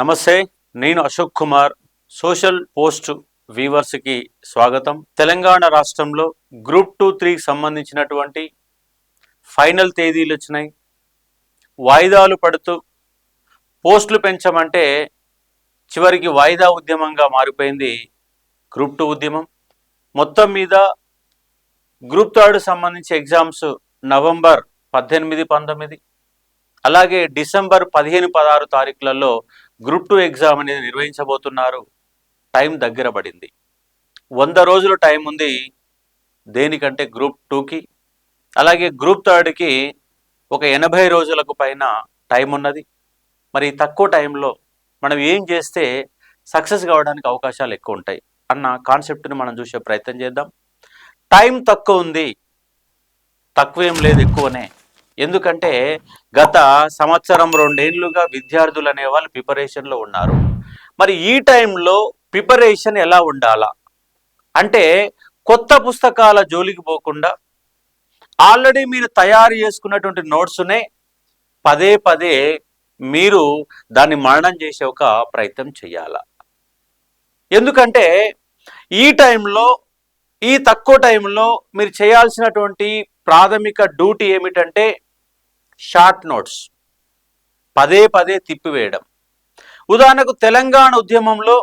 నమస్తే, నేను Ashok Kumar. Social post వ్యూవర్స్కి స్వాగతం. తెలంగాణ రాష్ట్రంలో గ్రూప్ 2-3కి సంబంధించినటువంటి ఫైనల్ తేదీలు వచ్చినాయి. వాయిదాలు పడుతూ పోస్టులు పెంచమంటే చివరికి వాయిదా ఉద్యమంగా మారిపోయింది గ్రూప్ 2 ఉద్యమం. మొత్తం మీద గ్రూప్ 3 సంబంధించి ఎగ్జామ్స్ నవంబర్ 18, 19 అలాగే డిసెంబర్ 15, 16 తారీఖులలో గ్రూప్ 2 ఎగ్జామ్ అనేది నిర్వహించబోతున్నారు. టైం దగ్గర పడింది. 100 రోజులు టైం ఉంది దేనికంటే గ్రూప్ 2కి. అలాగే గ్రూప్ 3కి ఒక 80 రోజులకు పైన టైం ఉన్నది. మరి తక్కువ టైంలో మనం ఏం చేస్తే సక్సెస్ కావడానికి అవకాశాలు ఎక్కువ ఉంటాయి అన్న కాన్సెప్ట్ని మనం చూసే ప్రయత్నం చేద్దాం. టైం తక్కువ ఉంది, తక్కువేం లేదు, ఎక్కువనే. ఎందుకంటే గత సంవత్సరం 2 ఏళ్లుగా విద్యార్థులు అనేవాళ్ళు ప్రిపరేషన్లో ఉన్నారు. మరి ఈ టైంలో ప్రిపరేషన్ ఎలా ఉండాలా అంటే కొత్త పుస్తకాల జోలికి పోకుండా ఆల్రెడీ మీరు తయారు చేసుకున్నటువంటి నోట్స్నే పదే పదే మీరు దాన్ని మననం చేసే ఒక ప్రయత్నం చేయాలా. ఎందుకంటే ఈ టైంలో, ఈ తక్కువ టైంలో మీరు చేయాల్సినటువంటి ప్రాథమిక డ్యూటీ ఏమిటంటే షార్ట్ నోట్స్ పదే పదే తిప్పివేయడం. ఉదాహరణకు తెలంగాణ ఉద్యమంలో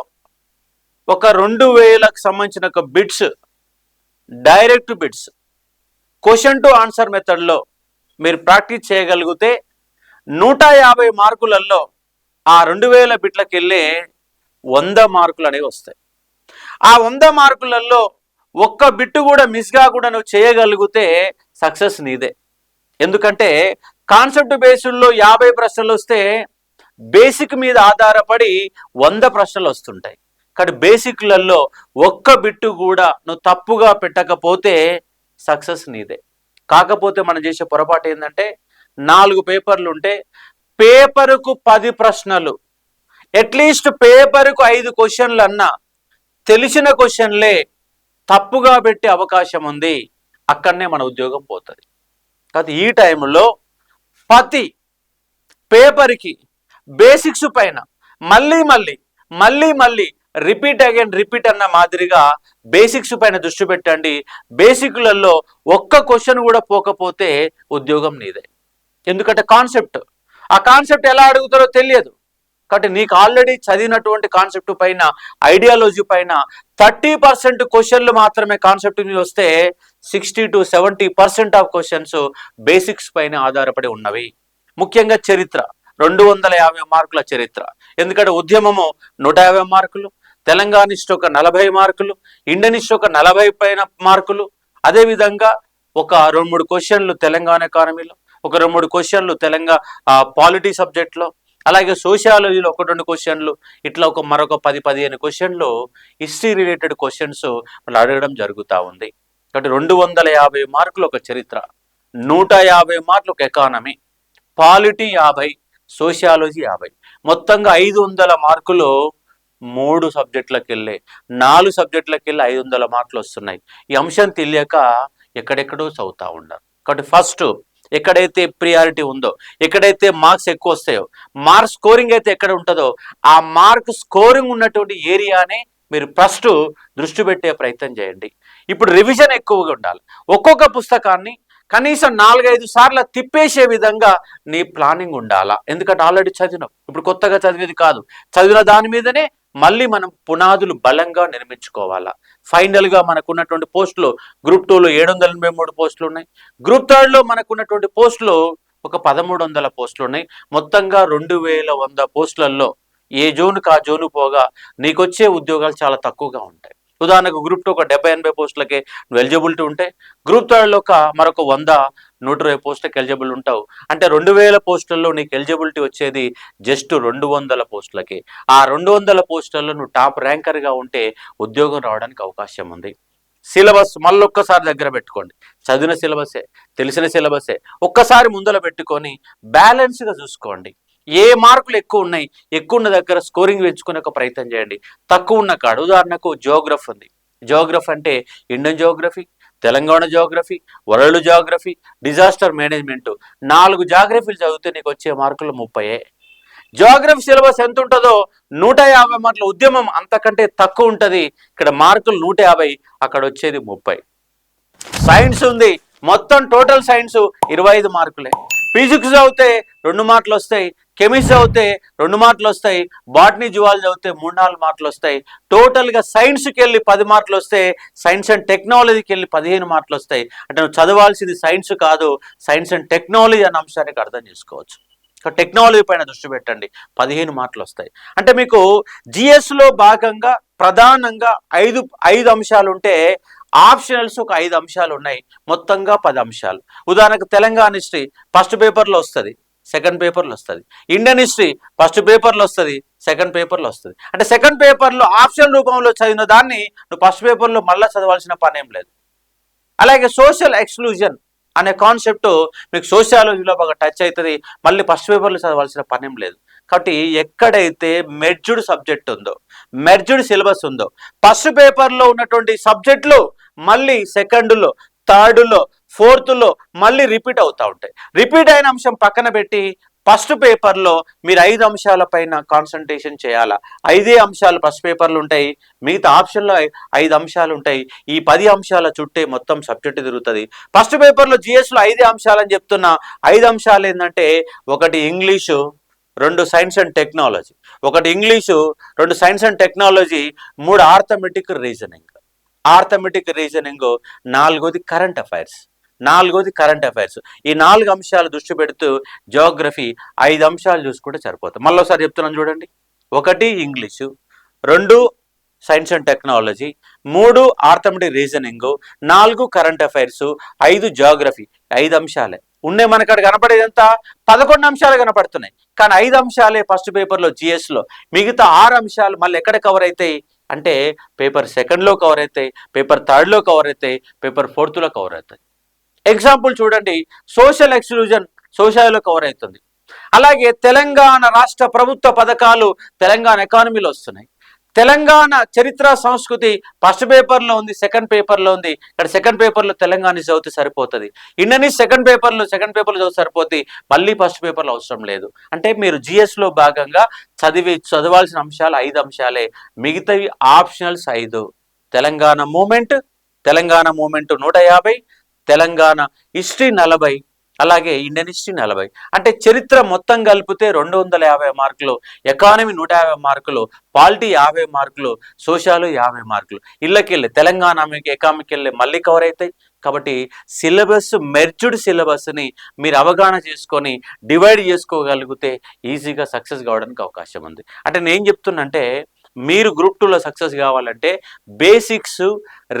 ఒక 2000కు సంబంధించిన ఒక bits, direct bits, question to answer మెథడ్లో మీరు ప్రాక్టీస్ చేయగలిగితే 150 మార్కులలో ఆ 2000 బిట్లకు వెళ్ళే 100 మార్కులు అనేవి వస్తాయి. ఆ 100 మార్కులలో ఒక్క బిట్టు కూడా మిస్ కాకుండా నువ్వు చేయగలిగితే సక్సెస్ నీదే. ఎందుకంటే కాన్సెప్ట్ బేస్డ్లో 50 ప్రశ్నలు వస్తే బేసిక్ మీద ఆధారపడి 100 ప్రశ్నలు వస్తుంటాయి. కానీ బేసిక్లలో ఒక్క బిట్టు కూడా నువ్వు తప్పుగా పెట్టకపోతే సక్సెస్ నీదే. కాకపోతే మనం చేసే పొరపాటు ఏంటంటే 4 పేపర్లు ఉంటే పేపరుకు 10 ప్రశ్నలు, అట్లీస్ట్ పేపరుకు 5 క్వశ్చన్లు అన్నా తెలిసిన క్వశ్చన్లే తప్పుగా పెట్టే అవకాశం ఉంది. అక్కడనే మన ఉద్యోగం పోతుంది. కాబట్టి ఈ టైంలో ప్రతి పేపర్కి బేసిక్స్ పైన మళ్ళీ మళ్ళీ రిపీట్ అగైన్ రిపీట్ అన్న మాదిరిగా బేసిక్స్ పైన దృష్టి పెట్టండి. బేసిక్లలో ఒక్క క్వశ్చన్ కూడా పోకపోతే ఉద్యోగం నీదే. ఎందుకంటే ఆ కాన్సెప్ట్ ఎలా అడుగుతారో తెలియదు. కాబట్టి నీకు ఆల్రెడీ చదివినటువంటి కాన్సెప్ట్ పైన, ఐడియాలజీ పైన 30% క్వశ్చన్లు మాత్రమే కాన్సెప్ట్ మీద వస్తే 60 to 70% ఆఫ్ క్వశ్చన్స్ బేసిక్స్ పైన ఆధారపడి ఉన్నవి. ముఖ్యంగా చరిత్ర 250 మార్కుల చరిత్ర. ఎందుకంటే ఉద్యమము 150 మార్కులు, తెలంగాణిస్ట్ ఒక 40 మార్కులు, ఇండియనిస్ట్ ఒక 40 పైన మార్కులు. అదేవిధంగా ఒక 2-3 క్వశ్చన్లు తెలంగాణ ఎకానమీలో, ఒక 2-3 క్వశ్చన్లు తెలంగాణ పాలిటీ సబ్జెక్ట్లో, అలాగే సోషియాలజీలో 1-2 క్వశ్చన్లు, ఇట్లా మరొక 10-15 క్వశ్చన్లు హిస్టరీ రిలేటెడ్ క్వశ్చన్స్ వాళ్ళు అడగడం జరుగుతూ ఉంది. కాబట్టి 250 మార్కులు ఒక చరిత్ర, 150 మార్కులు ఒక ఎకానమీ, పాలిటీ 50, సోషియాలజీ 50, మొత్తంగా 500 మార్కులు 3 సబ్జెక్టులకు వెళ్ళే, 4 సబ్జెక్టులకు వెళ్ళి 500 మార్కులు వస్తున్నాయి. ఈ అంశం తెలియక ఎక్కడెక్కడో చదువుతూ ఉన్నారు. కాబట్టి ఫస్ట్ ఎక్కడైతే ప్రియారిటీ ఉందో, ఎక్కడైతే మార్క్స్ ఎక్కువ వస్తాయో, మార్క్ స్కోరింగ్ అయితే ఎక్కడ ఉంటుందో ఆ మార్క్ స్కోరింగ్ ఉన్నటువంటి ఏరియానే మీరు ఫస్ట్ దృష్టి పెట్టే ప్రయత్నం చేయండి. ఇప్పుడు రివిజన్ ఎక్కువగా ఉండాలి. ఒక్కొక్క పుస్తకాన్ని కనీసం 4-5 సార్లు తిప్పేసే విధంగా నీ ప్లానింగ్ ఉండాలా. ఎందుకంటే ఆల్రెడీ చదివినావు, ఇప్పుడు కొత్తగా చదివేది కాదు. చదివిన దాని మీదనే మళ్ళీ మనం పునాదులు బలంగా నిర్మించుకోవాలా. ఫైనల్గా మనకున్నటువంటి పోస్టులు గ్రూప్ 2లో 783 పోస్టులు ఉన్నాయి. గ్రూప్ 3లో మనకున్నటువంటి పోస్టులు ఒక 1300 పోస్టులు ఉన్నాయి. మొత్తంగా 2100 పోస్టులలో ఏ జోన్కి ఆ జోను పోగా నీకొచ్చే ఉద్యోగాలు చాలా తక్కువగా ఉంటాయి. ఉదాహరణకు గ్రూప్ 2 ఒక 70-80 పోస్టులకే నువ్వు ఎలిజిబిలిటీ ఉంటే, గ్రూప్ 3లో మరొక 100-120 పోస్టులకు ఎలిజిబుల్ ఉంటావు. అంటే 2000 పోస్టుల్లో నీకు ఎలిజిబిలిటీ వచ్చేది జస్ట్ 200 పోస్టులకి. ఆ 200 పోస్టుల్లో నువ్వు టాప్ ర్యాంకర్గా ఉంటే ఉద్యోగం రావడానికి అవకాశం ఉంది. సిలబస్ మళ్ళొక్కసారి దగ్గర పెట్టుకోండి. చదివిన సిలబసే, తెలిసిన సిలబసే ఒక్కసారి ముందర పెట్టుకొని బ్యాలెన్స్గా చూసుకోండి. ఏ మార్కులు ఎక్కువ ఉన్నాయి, ఎక్కువ ఉన్న దగ్గర స్కోరింగ్ పెంచుకునే ఒక ప్రయత్నం చేయండి. తక్కువ ఉన్న కాడు, ఉదాహరణకు జియోగ్రఫీ ఉంది. జియోగ్రఫీ అంటే Indian Geography, Telangana Geography, world Geography, disaster management, 4 జాగ్రఫీలు చదివితే నీకు వచ్చే మార్కులు 30. జియోగ్రఫీ సిలబస్ ఎంత ఉంటుందో 150 మార్కుల ఉద్యమం అంతకంటే తక్కువ ఉంటుంది. ఇక్కడ మార్కులు 150, అక్కడ వచ్చేది 30. సైన్స్ ఉంది, మొత్తం టోటల్ సైన్స్ 25 మార్కులే. ఫిజిక్స్ చదివితే 2 మార్కులు వస్తాయి, కెమిస్ట్రీ చదివితే 2 మార్కులు వస్తాయి, బాటనీ జువాలజీ చదివితే 3-4 మార్కులు వస్తాయి. టోటల్గా సైన్స్కి వెళ్ళి 10 మార్కులు వస్తే సైన్స్ అండ్ టెక్నాలజీకి వెళ్ళి 15 మార్కులు వస్తాయి. అంటే నువ్వు చదవాల్సింది సైన్స్ కాదు, సైన్స్ అండ్ టెక్నాలజీ అన్న అంశానికి అర్థం చేసుకోవచ్చు. టెక్నాలజీ పైన దృష్టి పెట్టండి, 15 మార్కులు వస్తాయి. అంటే మీకు జిఎస్లో భాగంగా ప్రధానంగా 5 అంశాలు ఉంటే ఆప్షనల్స్ ఒక 5 అంశాలు ఉన్నాయి, మొత్తంగా 10 అంశాలు. ఉదాహరణకు తెలంగాణ హిస్టరీ ఫస్ట్ పేపర్లో వస్తుంది, సెకండ్ పేపర్లో వస్తుంది. ఇండియన్ హిస్టరీ ఫస్ట్ పేపర్లో వస్తుంది, సెకండ్ పేపర్లో వస్తుంది. అంటే సెకండ్ పేపర్లో ఆప్షన్ రూపంలో చదివిన దాన్ని నువ్వు ఫస్ట్ పేపర్లో మళ్ళీ చదవాల్సిన పని ఏం లేదు. అలాగే సోషల్ ఎక్స్క్లూజన్ అనే కాన్సెప్ట్ మీకు సోషియాలజీలో బాగా టచ్ అవుతుంది, మళ్ళీ ఫస్ట్ పేపర్లో చదవాల్సిన పని ఏం లేదు. కాబట్టి ఎక్కడైతే మెర్జ్డ్ సబ్జెక్ట్ ఉందో, మెర్జ్డ్ సిలబస్ ఉందో, ఫస్ట్ పేపర్లో ఉన్నటువంటి సబ్జెక్టులు మళ్ళీ సెకండ్లో, థర్డ్లో, ఫోర్త్లో మళ్ళీ రిపీట్ అవుతూ ఉంటాయి. రిపీట్ అయిన అంశం పక్కన పెట్టి ఫస్ట్ పేపర్లో మీరు 5 అంశాలపైన కాన్సన్ట్రేషన్ చేయాలా. 5 అంశాలు ఫస్ట్ పేపర్లు ఉంటాయి, మిగతా ఆప్షన్లో 5 అంశాలు ఉంటాయి. ఈ 10 అంశాల చుట్టే మొత్తం సబ్జెక్టు తిరుగుతుంది. ఫస్ట్ పేపర్లో జిఎస్లో 5 అంశాలని చెప్తున్నా. 5 అంశాలు ఏంటంటే 1 English, 2 science and technology, 1 English, 2 science and technology, 3 arithmetic reasoning, 4ది కరెంట్ అఫైర్స్, ఈ 4 అంశాలు దృష్టి పెడుతూ జియోగ్రఫీ 5 అంశాలు చూసుకుంటే సరిపోతుంది. మళ్ళీ ఒకసారి చెప్తున్నాను చూడండి. 1 English, 2 science and technology, 3 arithmetic reasoning, 4 current affairs, 5 Geography. 5 అంశాలే ఉన్నాయి. మనకు అక్కడ కనపడేదంతా 11 అంశాలు కనపడుతున్నాయి, కానీ 5 అంశాలే ఫస్ట్ పేపర్లో జిఎస్లో. మిగతా 6 అంశాలు మళ్ళీ ఎక్కడ కవర్ అవుతాయి అంటే పేపర్ సెకండ్లో కవర్ అవుతాయి, పేపర్ థర్డ్లో కవర్ అవుతాయి, పేపర్ ఫోర్త్లో కవర్ అవుతాయి. ఎగ్జాంపుల్ చూడండి, సోషల్ ఎక్స్క్లూజన్ సోషాలో కవర్ అవుతుంది. అలాగే తెలంగాణ రాష్ట్ర ప్రభుత్వ పథకాలు తెలంగాణ ఎకానమీలో వస్తున్నాయి. తెలంగాణ చరిత్ర సంస్కృతి ఫస్ట్ పేపర్లో ఉంది, సెకండ్ పేపర్లో ఉంది. ఇక్కడ సెకండ్ పేపర్లో తెలంగాణ చదివితే సరిపోతుంది. ఇండియన్ సెకండ్ పేపర్లో చదివితే సరిపోతుంది, మళ్ళీ ఫస్ట్ పేపర్లో అవసరం లేదు. అంటే మీరు జిఎస్లో భాగంగా చదవాల్సిన అంశాలు 5 అంశాలే, మిగతావి optionals 5. Telangana movement 150, Telangana history 40, అలాగే ఇండియన్ హిస్టరీ 40. అంటే చరిత్ర మొత్తం కలిపితే 250 మార్కులు, ఎకానమీ 150 మార్కులు, పాలిటీ 50 మార్కులు, సోషాలు 50 మార్కులు. ఇళ్ళకెళ్ళి తెలంగాణ ఎకానమీకి వెళ్ళి మళ్ళీ కవర్ అవుతాయి. కాబట్టి సిలబస్, మెర్జ్డ్ సిలబస్ని మీరు అవగాహన చేసుకొని డివైడ్ చేసుకోగలిగితే ఈజీగా సక్సెస్ కావడానికి అవకాశం ఉంది. అంటే నేను చెప్తున్నంటే మీరు గ్రూప్ 2లో సక్సెస్ కావాలంటే బేసిక్స్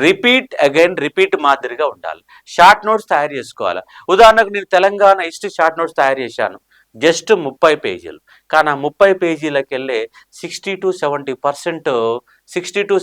రిపీట్ మాదిరిగా ఉండాలి. షార్ట్ నోట్స్ తయారు చేసుకోవాలి. ఉదాహరణకు నేను తెలంగాణ హిస్టరీ షార్ట్ నోట్స్ తయారు చేశాను, జస్ట్ 30 పేజీలు. కానీ ఆ 30 పేజీలకు వెళ్ళే 60 to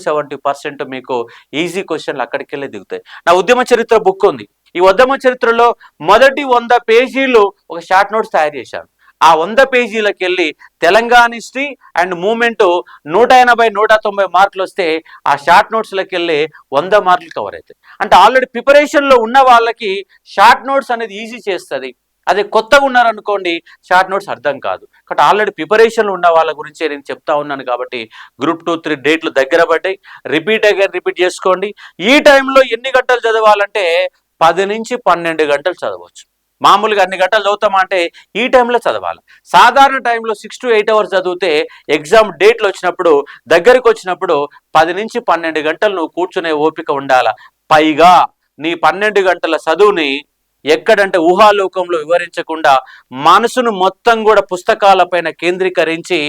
70% మీకు ఈజీ క్వశ్చన్లు అక్కడికి వెళ్ళే దిగుతాయి. నా ఉద్యమ చరిత్ర బుక్ ఉంది, ఈ ఉద్యమ చరిత్రలో మొదటి 100 పేజీలు ఒక షార్ట్ నోట్స్ తయారు చేశాను. ఆ 100 పేజీలకు వెళ్ళి తెలంగాణ హిస్టరీ అండ్ మూమెంట్ 180-190 మార్కులు వస్తే ఆ షార్ట్ నోట్స్లకు వెళ్ళి 100 మార్కులు కవర్ అవుతాయి. అంటే ఆల్రెడీ ప్రిపరేషన్లో ఉన్న వాళ్ళకి షార్ట్ నోట్స్ అనేది ఈజీ చేస్తుంది. అదే కొత్తగా ఉన్నారనుకోండి షార్ట్ నోట్స్ అర్థం కాదు. కాబట్టి ఆల్రెడీ ప్రిపరేషన్లో ఉన్న వాళ్ళ గురించి నేను చెప్తా ఉన్నాను. కాబట్టి గ్రూప్ 2-3 డేట్లు దగ్గర పడ్డాయి. రిపీట్ చేసుకోండి. ఈ టైంలో ఎన్ని గంటలు చదవాలంటే 10 నుంచి 12 గంటలు చదవచ్చు. మామూలుగా అన్ని గంటలు చదువుతామా అంటే ఈ టైంలో చదవాలి. సాధారణ టైంలో 6 to 8 అవర్స్ చదివితే ఎగ్జామ్ డేట్లు వచ్చినప్పుడు దగ్గరికి వచ్చినప్పుడు 10 నుంచి 12 గంటలు నువ్వు కూర్చునే ఓపిక ఉండాల. పైగా నీ 12 గంటల చదువుని ఎక్కడంటే ఊహాలోకంలో వివరించకుండా మనసును మొత్తం కూడా పుస్తకాలపైన కేంద్రీకరించి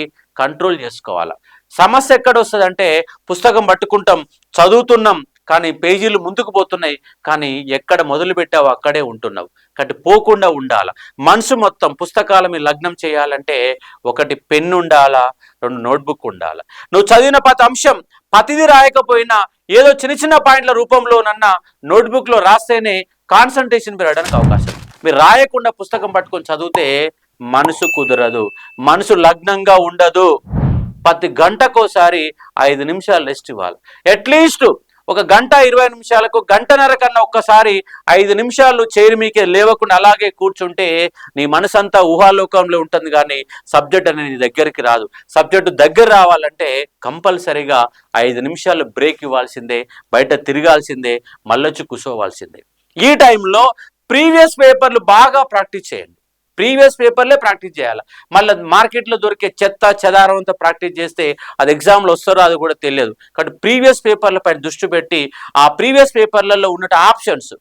కంట్రోల్ చేసుకోవాలి. సమస్య ఎక్కడ వస్తుందంటే పుస్తకం పట్టుకుంటాం, చదువుతున్నాం, కానీ పేజీలు ముందుకు పోతున్నాయి, కానీ ఎక్కడ మొదలు పెట్టావో అక్కడే ఉంటున్నావు. కాబట్టి పోకుండా ఉండాలా. మనసు మొత్తం పుస్తకాల మీద లగ్నం చేయాలంటే 1 పెన్ను ఉండాలా, 2 నోట్బుక్ ఉండాలా. నువ్వు చదివిన ప్రతి అంశం ప్రతిదీ రాయకపోయినా ఏదో చిన్న పాయింట్ల రూపంలోనన్నా నోట్బుక్లో రాస్తేనే కాన్సన్ట్రేషన్ పెరగడానికి అవకాశం. మీరు రాయకుండా పుస్తకం పట్టుకొని చదివితే మనసు కుదరదు, మనసు లగ్నంగా ఉండదు. ప్రతి గంటకోసారి 5 నిమిషాలు రెస్ట్ ఇవ్వాలి. అట్లీస్ట్ ఒక గంట 20 నిమిషాలకు గంటన్నర కన్నా ఒక్కసారి 5 నిమిషాలు చైర్ మీకే లేవకుండా అలాగే కూర్చుంటే నీ మనసంతా ఊహాలోకంలో ఉంటుంది, కానీ సబ్జెక్ట్ అనేది నీ దగ్గరికి రాదు. సబ్జెక్టు దగ్గర రావాలంటే కంపల్సరీగా 5 నిమిషాలు బ్రేక్ ఇవ్వాల్సిందే, బయట తిరగాల్సిందే, మళ్ళొచ్చి కూర్చోవాల్సిందే. ఈ టైంలో ప్రీవియస్ పేపర్లు బాగా ప్రాక్టీస్ చేయండి. ప్రీవియస్ పేపర్లే ప్రాక్టీస్ చేయాలి. మళ్ళీ మార్కెట్లో దొరికే చెత్త చెదారం అంతా ప్రాక్టీస్ చేస్తే అది ఎగ్జామ్లో వస్తారో అది కూడా తెలియదు. కాబట్టి ప్రీవియస్ పేపర్లపై దృష్టి పెట్టి ఆ ప్రీవియస్ పేపర్లలో ఉన్న options,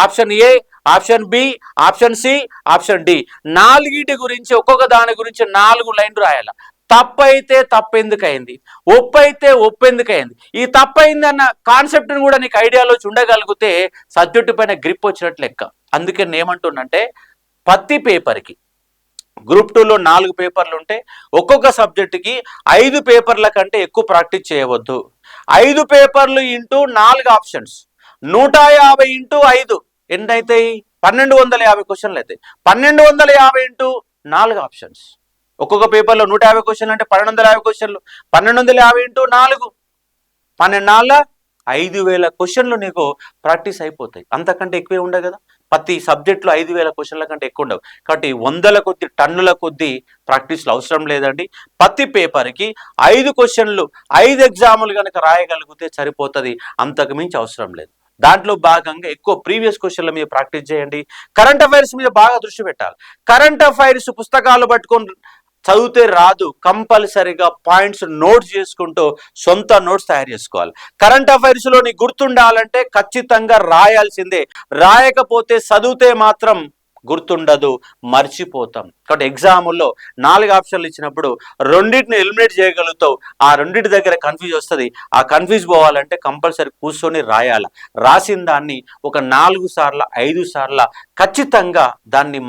option A, option B, option C, option D, 4 గురించి ఒక్కొక్క దాని గురించి 4 లైన్లు రాయాలి. తప్పైతే తప్పెందుకైంది, ఒప్పైతే ఒప్పెందుకైంది, ఈ తప్పైంది అన్న కాన్సెప్ట్ని కూడా నీకు ఐడియాలో ఉండగలిగితే సబ్జెక్టు పైన గ్రిప్ వచ్చినట్లు లెక్క. అందుకే నేను ఏమంటున్నంటే ప్రతి పేపర్కి గ్రూప్ 2లో 4 పేపర్లు ఉంటే ఒక్కొక్క సబ్జెక్టుకి 5 పేపర్ల కంటే ఎక్కువ ప్రాక్టీస్ చేయవద్దు. 5 పేపర్లు ఇంటూ 4 ఆప్షన్స్, 150 ఇంటూ 5 ఎన్నైతాయి? 1250 క్వశ్చన్లు అవుతాయి. 1250 ఇంటూ 4 ఆప్షన్స్. ఒక్కొక్క పేపర్లో 150 క్వశ్చన్లు అంటే 1250 క్వశ్చన్లు. 1250 ఇంటూ 4 12 5000 క్వశ్చన్లు నీకు ప్రాక్టీస్ అయిపోతాయి. అంతకంటే ఎక్కువే ఉండవు కదా. ప్రతి సబ్జెక్టులో 5000 క్వశ్చన్ల కంటే ఎక్కువ ఉండవు. కాబట్టి 100ల కొద్ది టన్నుల కొద్ది ప్రాక్టీస్లు అవసరం లేదండి. ప్రతి పేపర్కి 5 క్వశ్చన్లు 5 ఎగ్జాములు కనుక రాయగలిగితే సరిపోతుంది, అంతకు మించి అవసరం లేదు. దాంట్లో భాగంగా ఎక్కువ ప్రీవియస్ క్వశ్చన్ల మీద ప్రాక్టీస్ చేయండి. కరెంట్ అఫైర్స్ మీద బాగా దృష్టి పెట్టాలి. కరెంట్ అఫైర్స్ పుస్తకాలు పట్టుకొని చదివితే రాదు, కంపల్సరీగా పాయింట్స్ నోట్స్ చేసుకుంటూ సొంత నోట్స్ తయారు చేసుకోవాలి. కరెంట్ అఫైర్స్లో నీకు గుర్తుండాలంటే ఖచ్చితంగా రాయాల్సిందే. రాయకపోతే చదివితే మాత్రం గుర్తుండదు, మర్చిపోతాం. కాబట్టి ఎగ్జాముల్లో 4 ఆప్షన్లు ఇచ్చినప్పుడు రెండింటిని ఎలిమినేట్ చేయగలుగుతావు. ఆ రెండింటి దగ్గర కన్ఫ్యూజ్ వస్తుంది. ఆ కన్ఫ్యూజ్ పోవాలంటే కంపల్సరీ కూర్చొని రాయాలి. రాసిన దాన్ని ఒక 4 సార్లు 5 సార్లు ఖచ్చితంగా దాన్ని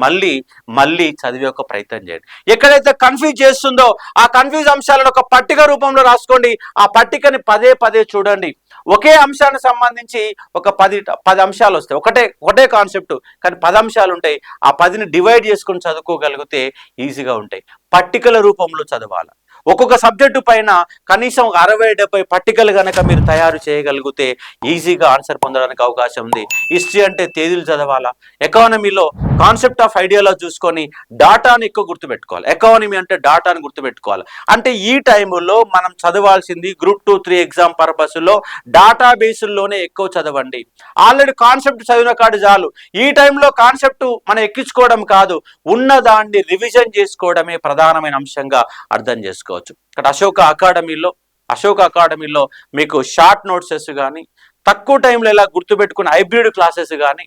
మళ్ళీ చదివే ఒక ప్రయత్నం చేయండి. ఎక్కడైతే కన్ఫ్యూజ్ చేస్తుందో ఆ కన్ఫ్యూజ్ అంశాలను ఒక పట్టిక రూపంలో రాసుకోండి. ఆ పట్టికని పదే చూడండి. ఒకే అంశానికి సంబంధించి ఒక 10 అంశాలు వస్తాయి. ఒకటే కాన్సెప్ట్ కానీ 10 అంశాలు ఉంటాయి. ఆ 10ని డివైడ్ చేసుకొని చదువుకోగలిగితే ఈజీగా ఉంటాయి. పట్టికల రూపంలో చదవాలి. ఒక్కొక్క సబ్జెక్టు పైన కనీసం 60-70 పట్టికలు కనుక మీరు తయారు చేయగలిగితే ఈజీగా ఆన్సర్ పొందడానికి అవకాశం ఉంది. హిస్టరీ అంటే తేదీలు చదవాలా. ఎకానమీలో కాన్సెప్ట్ ఆఫ్ ఐడియాలజీ చూసుకొని డాటాని ఎక్కువ గుర్తుపెట్టుకోవాలి. ఎకానమీ అంటే డాటాని గుర్తుపెట్టుకోవాలి. అంటే ఈ టైంలో మనం చదవాల్సింది గ్రూప్ 2, 3 ఎగ్జామ్ పర్పస్లో డాటా బేసుల్లోనే ఎక్కువ చదవండి. ఆల్రెడీ కాన్సెప్ట్ చదివిన కాదు చాలు. ఈ టైంలో కాన్సెప్ట్ మనం ఎక్కించుకోవడం కాదు, ఉన్నదాన్ని రివిజన్ చేసుకోవడమే ప్రధానమైన అంశంగా అర్థం చేసుకోవచ్చు. ఇక్కడ అశోక అకాడమీలో మీకు షార్ట్ నోట్సెస్ కానీ, తక్కువ టైంలో ఎలా గుర్తుపెట్టుకుని హైబ్రిడ్ క్లాసెస్ కానీ,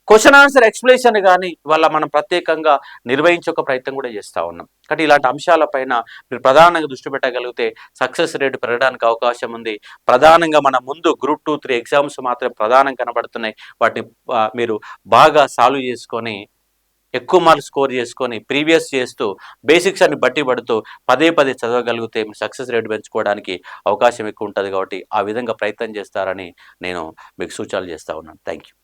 క్వశ్చన్ ఆన్సర్ ఎక్స్ప్లెనేషన్ కానీ ఇవాళ మనం ప్రత్యేకంగా నిర్వహించే ఒక ప్రయత్నం కూడా చేస్తూ ఉన్నాం. కాబట్టి ఇలాంటి అంశాలపైన మీరు ప్రధానంగా దృష్టి పెట్టగలిగితే సక్సెస్ రేటు పెరగడానికి అవకాశం ఉంది. ప్రధానంగా మన ముందు గ్రూప్ 2, 3 ఎగ్జామ్స్ మాత్రమే ప్రధానంగా కనబడుతున్నాయి. వాటిని మీరు బాగా సాల్వ్ చేసుకొని ఎక్కువ మార్క్స్ స్కోర్ చేసుకొని ప్రీవియస్ చేస్తూ బేసిక్స్ అని బట్టి పడుతూ పదే చదవగలిగితే మీ సక్సెస్ రేట్ పెంచుకోవడానికి అవకాశం ఎక్కువ ఉంటుంది. కాబట్టి ఆ విధంగా ప్రయత్నం చేస్తారని నేను మీకు సూచనలు చేస్తూ ఉన్నాను. Thank you.